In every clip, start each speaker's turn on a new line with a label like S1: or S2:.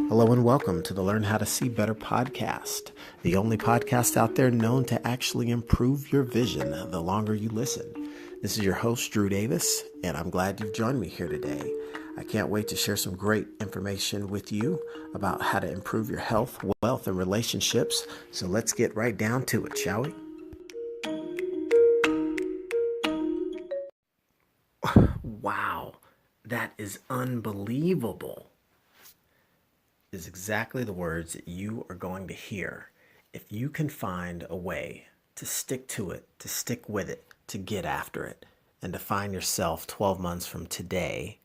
S1: Hello and welcome to the Learn How to See Better podcast, the only podcast out there known to actually improve your vision the longer you listen. This is your host, Drew Davis, and I'm glad you've joined me here today. I can't wait to share some great information with you about how to improve your health, wealth, and relationships. So let's get right down to it, shall we? Wow, that is unbelievable. Is exactly the words that you are going to hear if you can find a way to stick to it, to stick with it, to get after it, and to find yourself 12 months from today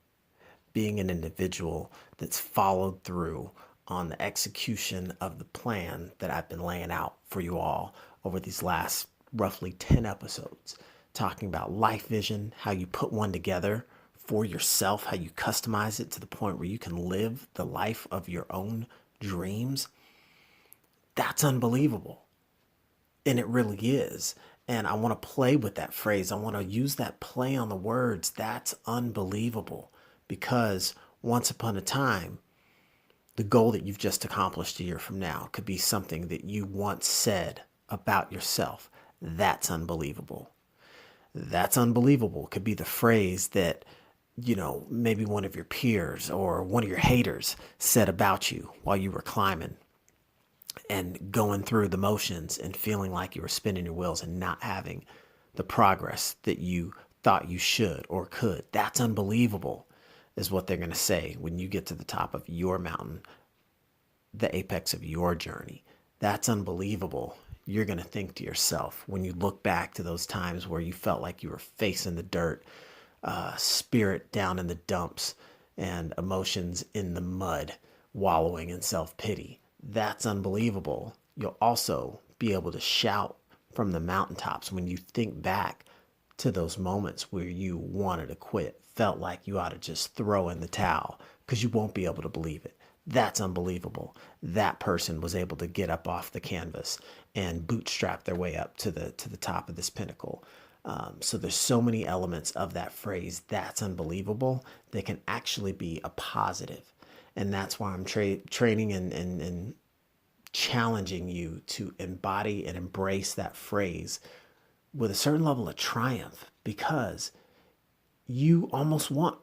S1: being an individual that's followed through on the execution of the plan that I've been laying out for you all over these last roughly 10 episodes, talking about life vision, how you put one together for yourself, how you customize it to the point where you can live the life of your own dreams. That's unbelievable. And it really is. And I want to play with that phrase. I want to use that play on the words. That's unbelievable. Because once upon a time, the goal that you've just accomplished a year from now could be something that you once said about yourself. That's unbelievable. That's unbelievable could be the phrase that, maybe one of your peers or one of your haters said about you while you were climbing and going through the motions and feeling like you were spinning your wheels and not having the progress that you thought you should or could. That's unbelievable, is what they're going to say when you get to the top of your mountain, the apex of your journey. That's unbelievable. You're going to think to yourself when you look back to those times where you felt like you were facing the dirt, spirit down in the dumps, and emotions in the mud, wallowing in self-pity. That's unbelievable. You'll also be able to shout from the mountaintops when you think back to those moments where you wanted to quit, felt like you ought to just throw in the towel because you won't be able to believe it. That's unbelievable. That person was able to get up off the canvas and bootstrap their way up to the top of this pinnacle. So there's so many elements of that phrase, that's unbelievable, that can actually be a positive. And that's why I'm training and challenging you to embody and embrace that phrase with a certain level of triumph, because you almost want,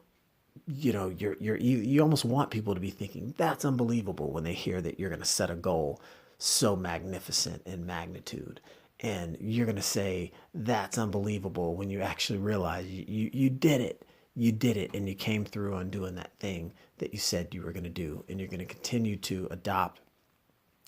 S1: you almost want people to be thinking that's unbelievable when they hear that you're going to set a goal so magnificent in magnitude. And you're going to say that's unbelievable when you actually realize you did it. You did it, and you came through on doing that thing that you said you were going to do. And you're going to continue to adopt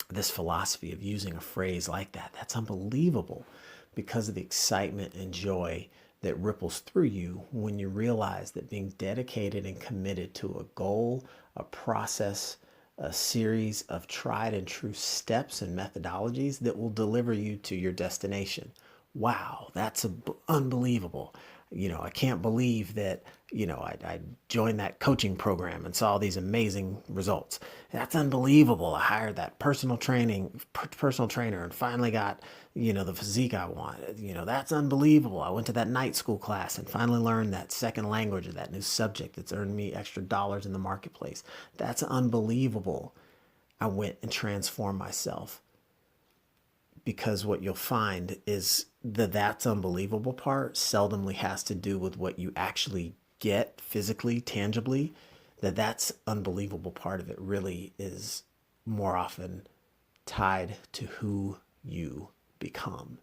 S1: this philosophy of using a phrase like that. That's unbelievable, because of the excitement and joy that ripples through you when you realize that being dedicated and committed to a goal, a process, a series of tried and true steps and methodologies that will deliver you to your destination. Wow, that's unbelievable. I can't believe that, I joined that coaching program and saw these amazing results. That's unbelievable. I hired that personal trainer and finally got, the physique I wanted. That's unbelievable. I went to that night school class and finally learned that second language of that new subject that's earned me extra dollars in the marketplace. That's unbelievable. I went and transformed myself. Because what you'll find is that's unbelievable part seldomly has to do with what you actually get physically, tangibly. That's unbelievable part of it really is more often tied to who you become.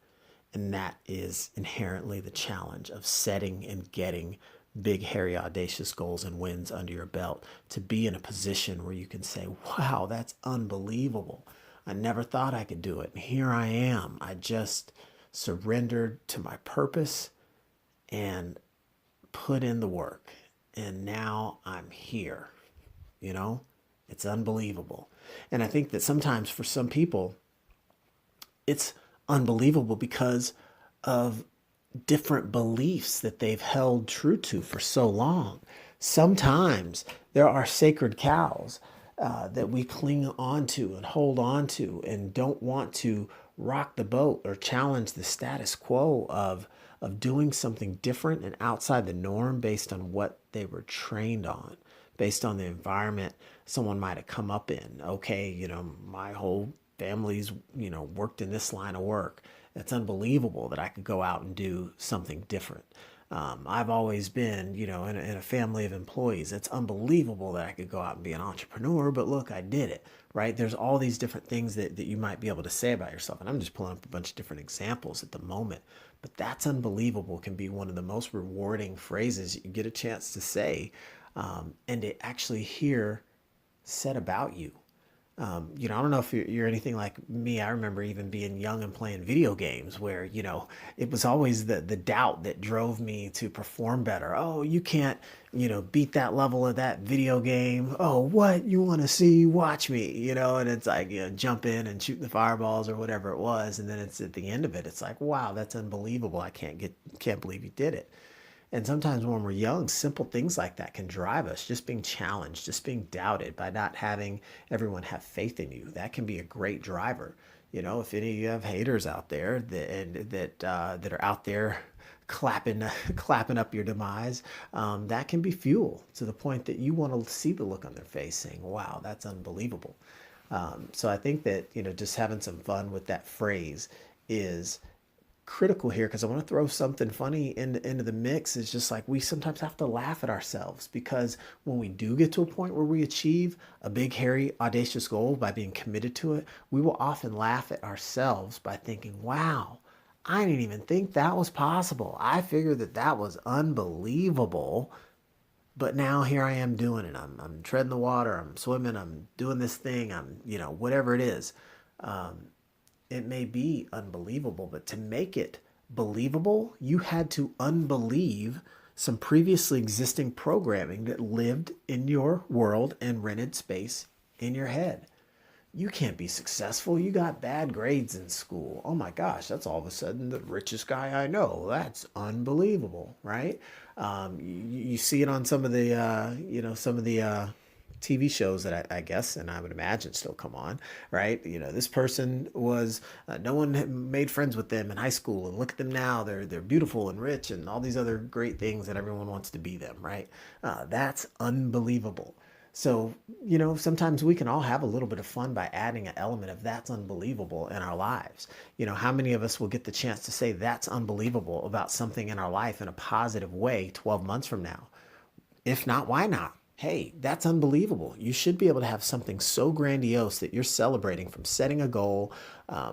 S1: And that is inherently the challenge of setting and getting big, hairy, audacious goals and wins under your belt, to be in a position where you can say, wow, that's unbelievable. I never thought I could do it. And here I am. I just surrendered to my purpose and put in the work. And now I'm here. It's unbelievable. And I think that sometimes for some people, it's unbelievable because of different beliefs that they've held true to for so long. Sometimes there are sacred cows that we cling on to and hold on to and don't want to rock the boat or challenge the status quo of doing something different and outside the norm based on what they were trained on. based on the environment someone might have come up in. Okay, my whole family's, worked in this line of work. It's unbelievable that I could go out and do something different. I've always been, in a family of employees. It's unbelievable that I could go out and be an entrepreneur, but look, I did it, right? There's all these different things that you might be able to say about yourself. And I'm just pulling up a bunch of different examples at the moment. But that's unbelievable can be one of the most rewarding phrases you get a chance to say, and to actually hear said about you. I don't know if you're anything like me. I remember even being young and playing video games where, it was always the doubt that drove me to perform better. Oh, you can't, beat that level of that video game. Oh, what? You want to see? Watch me, and it's like, jump in and shoot the fireballs or whatever it was. And then it's at the end of it, it's like, wow, that's unbelievable. I can't believe you did it. And sometimes when we're young, simple things like that can drive us. Just being challenged, just being doubted by not having everyone have faith in you. That can be a great driver. If any of you have haters out there that are out there clapping clapping up your demise, that can be fuel to the point that you want to see the look on their face, saying, "Wow, that's unbelievable." So I think that just having some fun with that phrase is critical here, because I want to throw something funny into the mix. Is just like we sometimes have to laugh at ourselves, because when we do get to a point where we achieve a big, hairy, audacious goal by being committed to it, we will often laugh at ourselves by thinking, wow, I didn't even think that was possible. I figured that was unbelievable. But now here I am doing it. I'm treading the water. I'm swimming. I'm doing this thing. I'm, whatever it is. It may be unbelievable, but to make it believable, you had to unbelieve some previously existing programming that lived in your world and rented space in your head. You can't be successful. You got bad grades in school. Oh my gosh, that's all of a sudden the richest guy I know. That's unbelievable, right? You see it on some of the, TV shows that I guess, and I would imagine still come on, right? This person was, no one had made friends with them in high school, and look at them now. They're beautiful and rich and all these other great things that everyone wants to be them, right? That's unbelievable. So, sometimes we can all have a little bit of fun by adding an element of that's unbelievable in our lives. How many of us will get the chance to say that's unbelievable about something in our life in a positive way 12 months from now? If not, why not? Hey, that's unbelievable. You should be able to have something so grandiose that you're celebrating from setting a goal,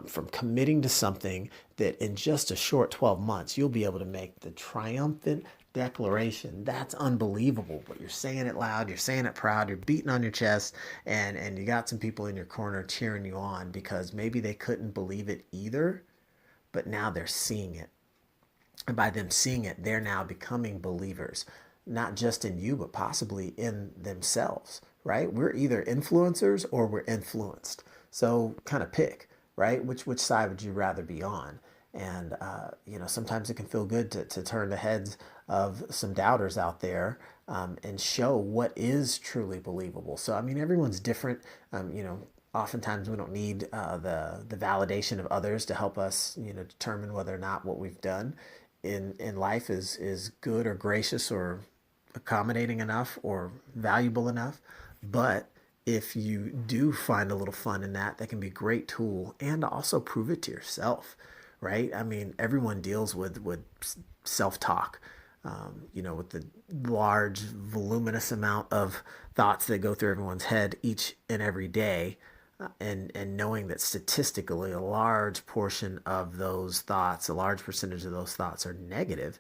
S1: from committing to something, that in just a short 12 months, you'll be able to make the triumphant declaration. That's unbelievable. But you're saying it loud, you're saying it proud, you're beating on your chest, and you got some people in your corner cheering you on because maybe they couldn't believe it either, but now they're seeing it. And by them seeing it, they're now becoming believers, not just in you, but possibly in themselves, right? We're either influencers or we're influenced. So kind of pick, right? Which side would you rather be on? And, sometimes it can feel good to turn the heads of some doubters out there, and show what is truly believable. So, I mean, everyone's different. Oftentimes we don't need the validation of others to help us, determine whether or not what we've done in life is good or gracious or accommodating enough or valuable enough. But if you do find a little fun in that, that can be a great tool, and also prove it to yourself, right? I mean, everyone deals with self-talk, with the large, voluminous amount of thoughts that go through everyone's head each and every day. And knowing that statistically a large portion of those thoughts, a large percentage of those thoughts are negative,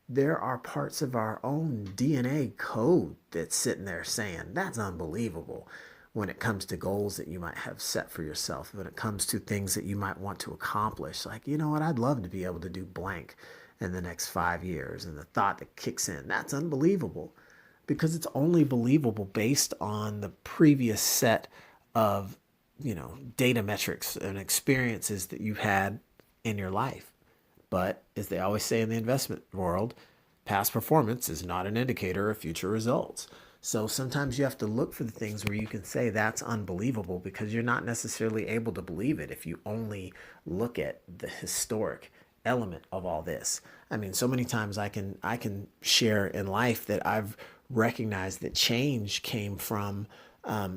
S1: there are parts of our own DNA code that's sitting there saying, that's unbelievable, when it comes to goals that you might have set for yourself, when it comes to things that you might want to accomplish. Like, you know what, I'd love to be able to do blank in the next 5 years. And the thought that kicks in, that's unbelievable, because it's only believable based on the previous set of data metrics and experiences that you've had in your life. But as they always say in the investment world, past performance is not an indicator of future results. So sometimes you have to look for the things where you can say that's unbelievable, because you're not necessarily able to believe it if you only look at the historic element of all this. I mean, so many times I can share in life that I've recognize that change came from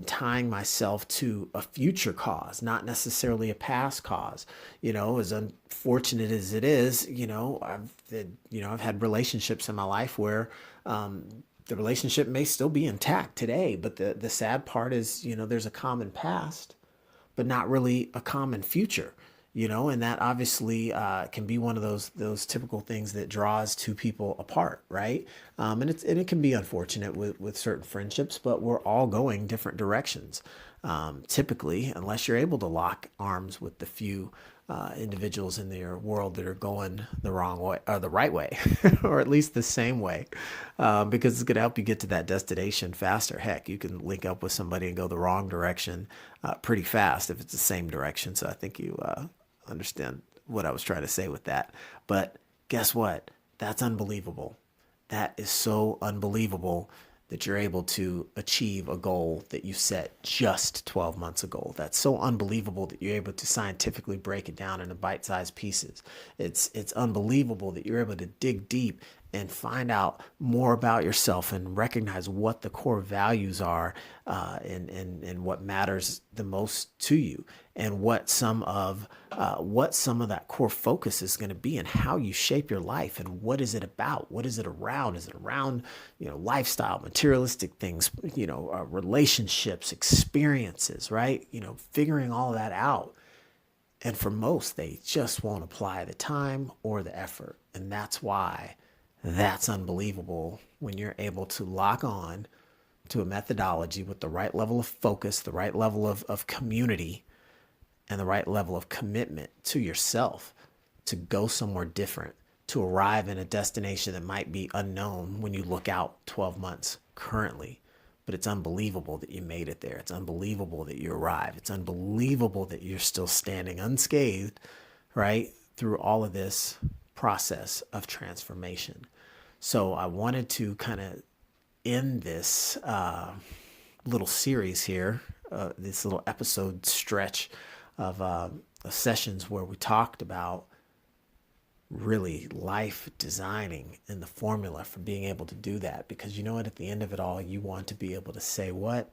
S1: tying myself to a future cause, not necessarily a past cause. As unfortunate as it is, I've had relationships in my life where the relationship may still be intact today, but the sad part is, there's a common past, but not really a common future. And that obviously can be one of those typical things that draws two people apart, right? And it can be unfortunate with certain friendships, but we're all going different directions. Typically, unless you're able to lock arms with the few individuals in their world that are going the wrong way or the right way, or at least the same way, because it's going to help you get to that destination faster. Heck, you can link up with somebody and go the wrong direction pretty fast if it's the same direction. So I think you understand what I was trying to say with that. But guess what? That's unbelievable. That is so unbelievable that you're able to achieve a goal that you set just 12 months ago. That's so unbelievable that you're able to scientifically break it down into bite-sized pieces. It's unbelievable that you're able to dig deep and find out more about yourself and recognize what the core values are and what matters the most to you, and what some of that core focus is going to be, and how you shape your life, and what is it about? What is it around? Is it around lifestyle, materialistic things, relationships, experiences, right? Figuring all that out. And for most, they just won't apply the time or the effort, and that's why. That's unbelievable when you're able to lock on to a methodology with the right level of focus, the right level of community, and the right level of commitment to yourself to go somewhere different, to arrive in a destination that might be unknown when you look out 12 months currently. But it's unbelievable that you made it there. It's unbelievable that you arrived. It's unbelievable that you're still standing unscathed, right, through all of this process of transformation. So I wanted to kind of end this little series here, this little episode stretch of sessions where we talked about really life designing and the formula for being able to do that. Because at the end of it all, you want to be able to say, what?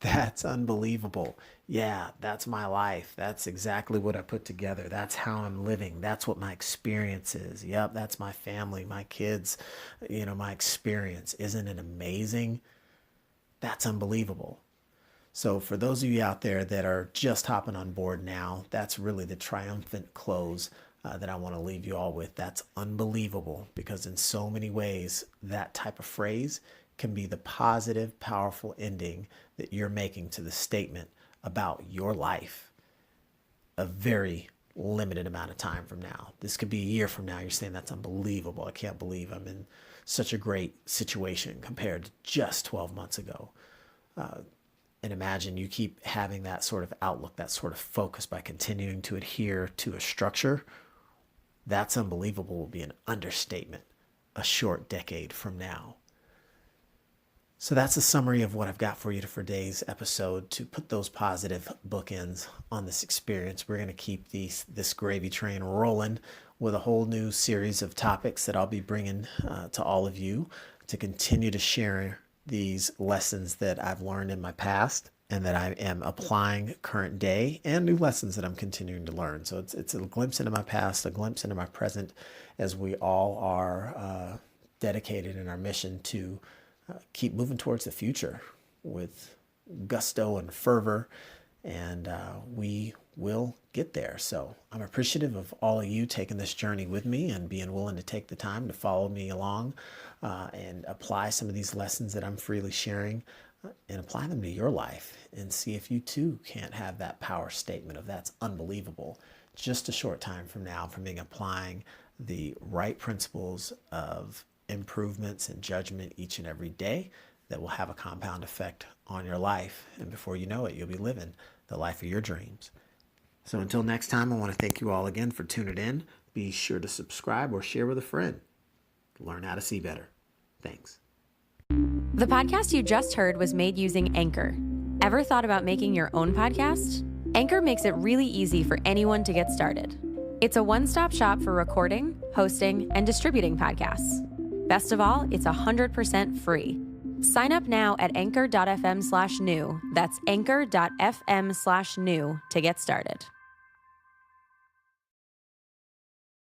S1: That's unbelievable. Yeah, that's my life. That's exactly what I put together. That's how I'm living. That's what my experience is. Yep, that's my family, my kids, my experience. Isn't it amazing? That's unbelievable. So for those of you out there that are just hopping on board now, that's really the triumphant close that I want to leave you all with. That's unbelievable, because in so many ways, that type of phrase can be the positive, powerful ending that you're making to the statement about your life a very limited amount of time from now. This could be a year from now. You're saying, that's unbelievable. I can't believe I'm in such a great situation compared to just 12 months ago. And imagine you keep having that sort of outlook, that sort of focus by continuing to adhere to a structure. That's unbelievable will be an understatement a short decade from now. So that's a summary of what I've got for you for today's episode. To put those positive bookends on this experience, we're going to keep this gravy train rolling with a whole new series of topics that I'll be bringing to all of you to continue to share these lessons that I've learned in my past and that I am applying current day, and new lessons that I'm continuing to learn. So it's a glimpse into my past, a glimpse into my present, as we all are dedicated in our mission to keep moving towards the future with gusto and fervor, and we will get there. So I'm appreciative of all of you taking this journey with me and being willing to take the time to follow me along and apply some of these lessons that I'm freely sharing and apply them to your life, and see if you too can't have that power statement of that's unbelievable just a short time from now, from being applying the right principles of improvements and judgment each and every day that will have a compound effect on your life. And before you know it, you'll be living the life of your dreams. So until next time, I want to thank you all again for tuning in. Be sure to subscribe or share with a friend. Learn how to see better. Thanks.
S2: The podcast you just heard was made using Anchor. Ever thought about making your own podcast? Anchor makes it really easy for anyone to get started. It's a one-stop shop for recording, hosting, and distributing podcasts. Best of all, it's 100% free. Sign up now at anchor.fm/new. That's anchor.fm/new to get started.